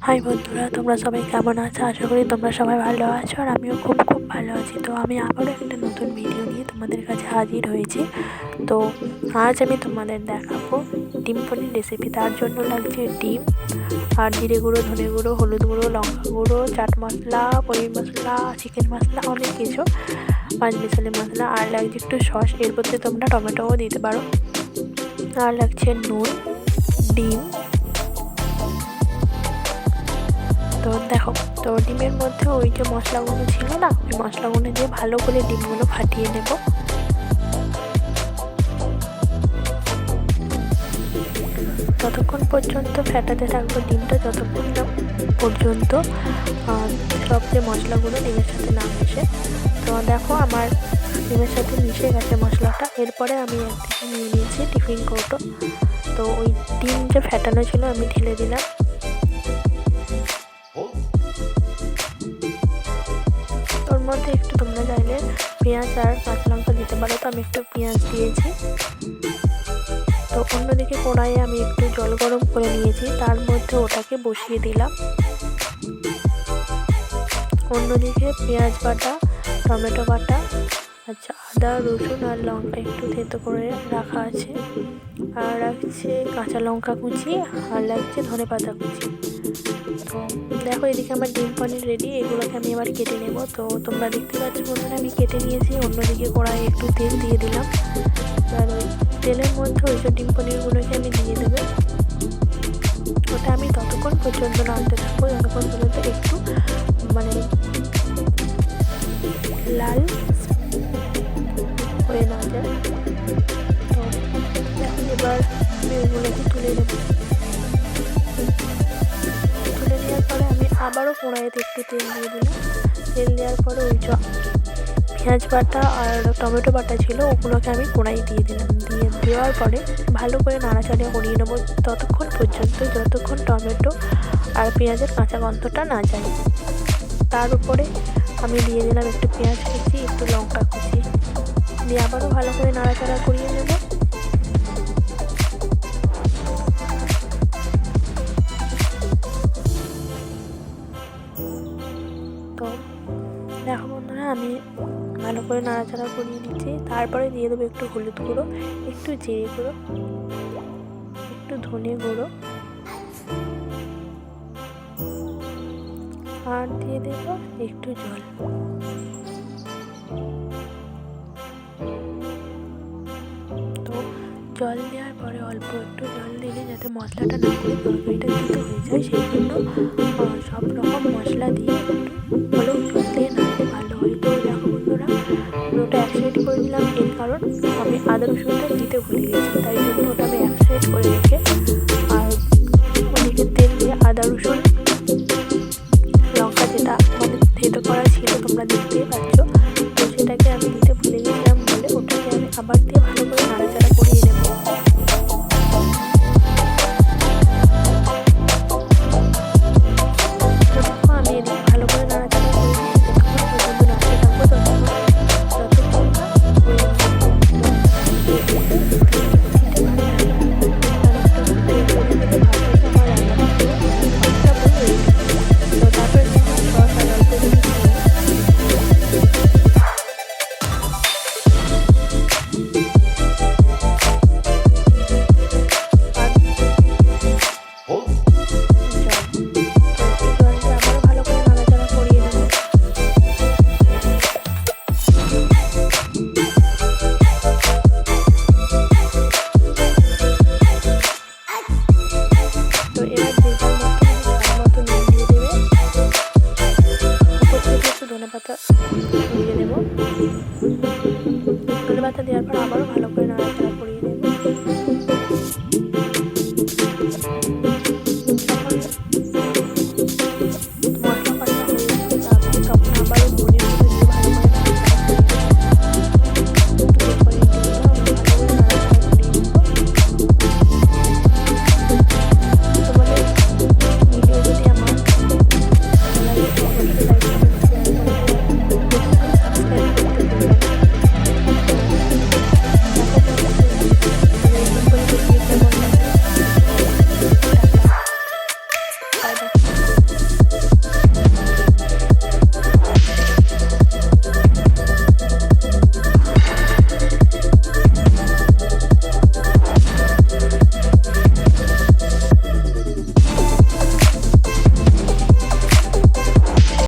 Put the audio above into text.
High বন্ধুরা, তোমরা সবাই কেমন আছো? আশা করি তোমরা সবাই ভালো আছো আর আমিও খুব ভালো আছি। তো আমি আবারও একটা নতুন ভিডিও নিয়ে তোমাদের কাছে হাজির হয়েছি। তো আজ আমি তোমাদের দেখাবো ডিম পনির রেসিপি। তার জন্য লাগছে ডিম আর জিরে গুঁড়ো, ধনে গুঁড়ো, হলুদ গুঁড়ো, লঙ্কা গুঁড়ো, চাট মশলা, পনির মশলা, চিকেন মশলা, অনেক কিছু, পাঁচ মিশালি মশলা, আর লাগছে একটু সস। এর মধ্যে তোমরা টমেটোও দিতে পারো। আর লাগছে নুন, ডিম। তো দেখো, তো ডিমের মধ্যে ওই যে মশলাগুলো ছিল না, ওই মশলাগুলো দিয়ে ভালো করে ডিমগুলো ফাটিয়ে নেব। ততক্ষণ পর্যন্ত ফেটাতে থাকবো ডিমটা, যতক্ষণ না পর্যন্ত সব যে মশলাগুলো ডিমের সাথে না মিশে। তো দেখো, আমার ডিমের সাথে মিশে গেছে মশলাটা। এরপরে আমি একদিকে নিয়ে নিয়েছি টিফিন কৌটো। তো ওই ডিম যে ফেটানো ছিল আমি ঢেলে দিলাম। ওর মধ্যে একটু তোমরা চাইলে পেঁয়াজ আর কাঁচা লঙ্কা দিতে পারো। তো আমি একটু পেঁয়াজ দিয়েছি। তো অন্যদিকে কড়াইয়ে আমি একটু জল গরম করে নিয়েছি, তার মধ্যে ওটাকে বসিয়ে দিলাম। অন্যদিকে পেঁয়াজ বাটা, টমেটো বাটা, আচ্ছা, আদা, রসুন আর লঙ্কা একটু থেতো করে রাখা আছে, আর রাখছে কাঁচা লঙ্কা কুচি, আর লাগছে ধনে পাতা কুচি। তো দেখো, এদিকে আমার ডিম পনির রেডি। এগুলোকে আমি এবার কেটে নেব। তো তোমরা দেখতে পাচ্ছ বন্ধুরা, আমি কেটে নিয়েছি। অন্যদিকে কড়াইয়ে একটু তেল দিয়ে দিলাম, আর ওই তেলের মধ্যে ওই যে ডিম পনিরগুলোকে আমি দিয়ে দেবো। ওটা আমি ততক্ষণ পর্যন্ত নাড়তে থাকবো যতক্ষণ পর্যন্ত একটু লাল হয়ে না যায়। তো এখন এবার আমি ওইগুলোকে তুলে নেব। তুলে নেওয়ার পরে আমি আবারও কড়াইতে একটু তেল দিয়ে দিলাম। তেল দেওয়ার পরে ওই যে পেঁয়াজ বাটা আর টমেটো বাটা ছিল, ওগুলোকে আমি কড়াই দিয়ে দিলাম। দেওয়ার পরে ভালো করে নাড়াচাড়া করিয়ে নেবো ততক্ষণ পর্যন্ত যতক্ষণ টমেটো আর পেঁয়াজের কাঁচা গন্ধটা না যায়। তার উপরে আমি দিয়ে দিলাম একটু পেঁয়াজ কুচি, একটু লঙ্কা কুচি দিয়ে আবারও ভালো করে নাড়াচাড়া করিয়ে নেব। তো দেখো বন্ধুরা, আমি ভালো করে নাড়াচাড়া করিয়ে নিচ্ছি। তারপরে দিয়ে দেবো একটু হলুদ গুঁড়ো, একটু জিরে গুঁড়ো, একটু ধনে গুঁড়ো, আর দিয়ে দেবো একটু জল। তো জল দেওয়ার পরে অল্প একটু জল দিলে যাতে মশলাটা না করে তরকারিটা দিতে হয়ে যায়, সেই জন্য সব রকম মশলা দিয়ে একটু হলেও জল দিয়ে নাড়লে ভালো হয়। তো দেখো বন্ধুরা, ওটা এক সাইড করে দিলাম। এর কারণ আমি আদা রসুনটা দিতে ভুলে গেছি, তাই জন্য ওটা আমি এক সাইড করে রেখে আর ওদিকে তেল দিয়ে আদা রসুন